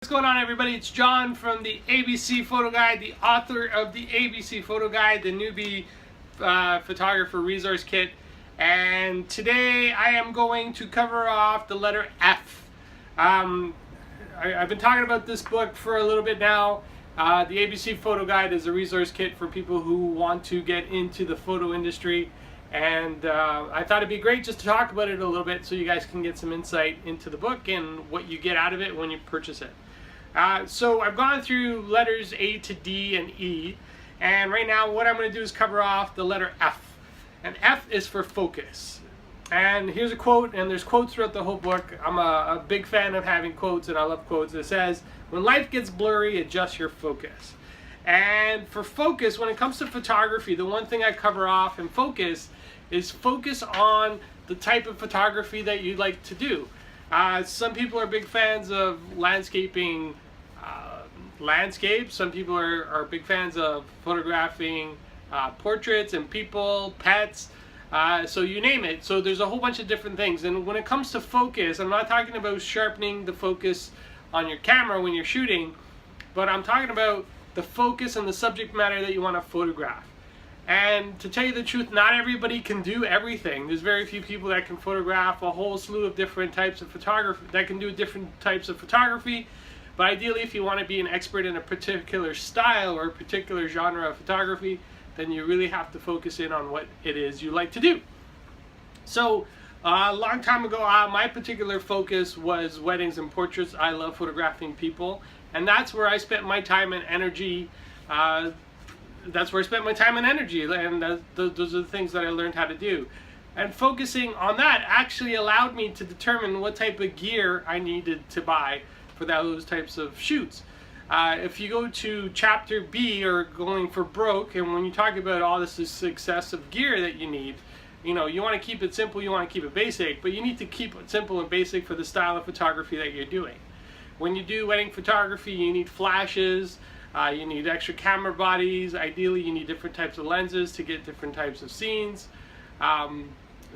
What's going on, everybody? It's John from the ABC Photo Guide, the author of the ABC Photo Guide, the newbie photographer resource kit. And today I am going to cover off the letter F. I've been talking about this book for a little bit now. The ABC Photo Guide is a resource kit for people who want to get into the photo industry. And I thought it'd be great just to talk about it a little bit so you guys can get some insight into the book and what you get out of it when you purchase it. So I've gone through letters A to D and E, and right now what I'm going to do is cover off the letter F. And F is for focus. And here's a quote, and there's quotes throughout the whole book. I'm a big fan of having quotes, and I love quotes. It says, when life gets blurry, adjust your focus. And for focus, when it comes to photography, the one thing I cover off in focus is focus on the type of photography that you like to do. Some people are big fans of landscaping, landscapes. Some people are big fans of photographing portraits and people, pets, so you name it. So there's a whole bunch of different things. And when it comes to focus, I'm not talking about sharpening the focus on your camera when you're shooting, but I'm talking about the focus and the subject matter that you want to photograph. And to tell you the truth, not everybody can do everything. There's very few people that can photograph a whole slew of different types of photography, that can do different types of photography. But ideally, if you want to be an expert in a particular style or a particular genre of photography, then you really have to focus in on what it is you like to do. So a long time ago, my particular focus was weddings and portraits. I love photographing people, and that's where I spent my time and energy. Those are the things that I learned how to do. And focusing on that actually allowed me to determine what type of gear I needed to buy for those types of shoots. If you go to chapter B, or going for broke, and when you talk about all this success of gear that you need, you know, you want to keep it simple, you want to keep it basic, but you need to keep it simple and basic for the style of photography that you're doing. When you do wedding photography, you need flashes, you need extra camera bodies. Ideally, you need different types of lenses to get different types of scenes.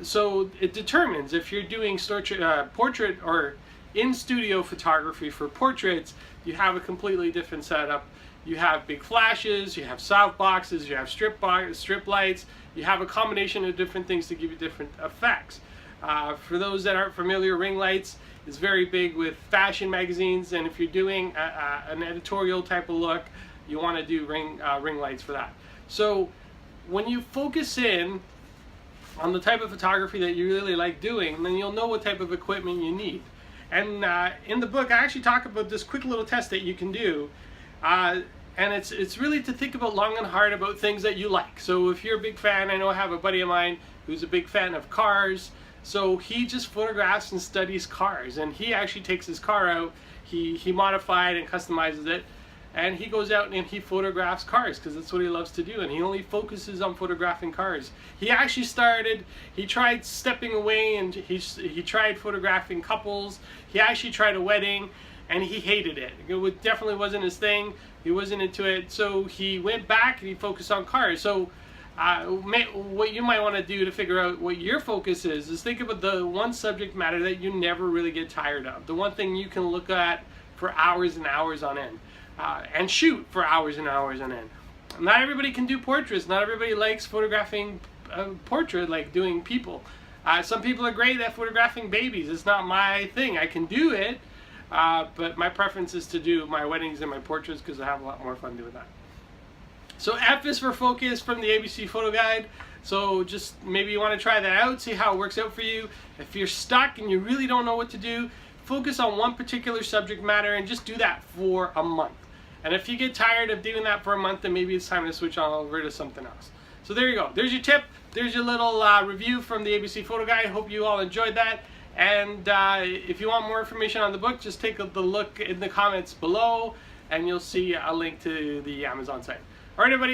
So it determines if you're doing portrait or in-studio photography. For portraits, you have a completely different setup. You have big flashes, you have soft boxes, you have strip lights, you have a combination of different things to give you different effects. For those that aren't familiar, ring lights is very big with fashion magazines, and if you're doing an editorial type of look, you want to do ring lights for that. So when you focus in on the type of photography that you really like doing, then you'll know what type of equipment you need. And in the book, I actually talk about this quick little test that you can do. And it's really to think about long and hard about things that you like. So if you're a big fan, I know I have a buddy of mine who's a big fan of cars. So he just photographs and studies cars, and he actually takes his car out, he modified and customizes it, and he goes out and he photographs cars because that's what he loves to do, and he only focuses on photographing cars. He actually he tried stepping away, and he tried photographing couples. He actually tried a wedding, and he hated it. It definitely wasn't his thing. He wasn't into it, so he went back and he focused on cars. So what you might want to do to figure out what your focus is think about the one subject matter that you never really get tired of. The one thing you can look at for hours and hours on end, and shoot for hours and hours on end. Not everybody can do portraits. Not everybody likes photographing portrait, like doing people. Some people are great at photographing babies. It's not my thing. I can do it, but my preference is to do my weddings and my portraits because I have a lot more fun doing that. So F is for focus from the ABC Photo Guide. So just maybe you want to try that out, see how it works out for you. If you're stuck and you really don't know what to do, focus on one particular subject matter and just do that for a month. And if you get tired of doing that for a month, then maybe it's time to switch on over to something else. So there you go. There's your tip. There's your little review from the ABC Photo Guide. Hope you all enjoyed that. And if you want more information on the book, just take a look in the comments below, and you'll see a link to the Amazon site. All right, everybody.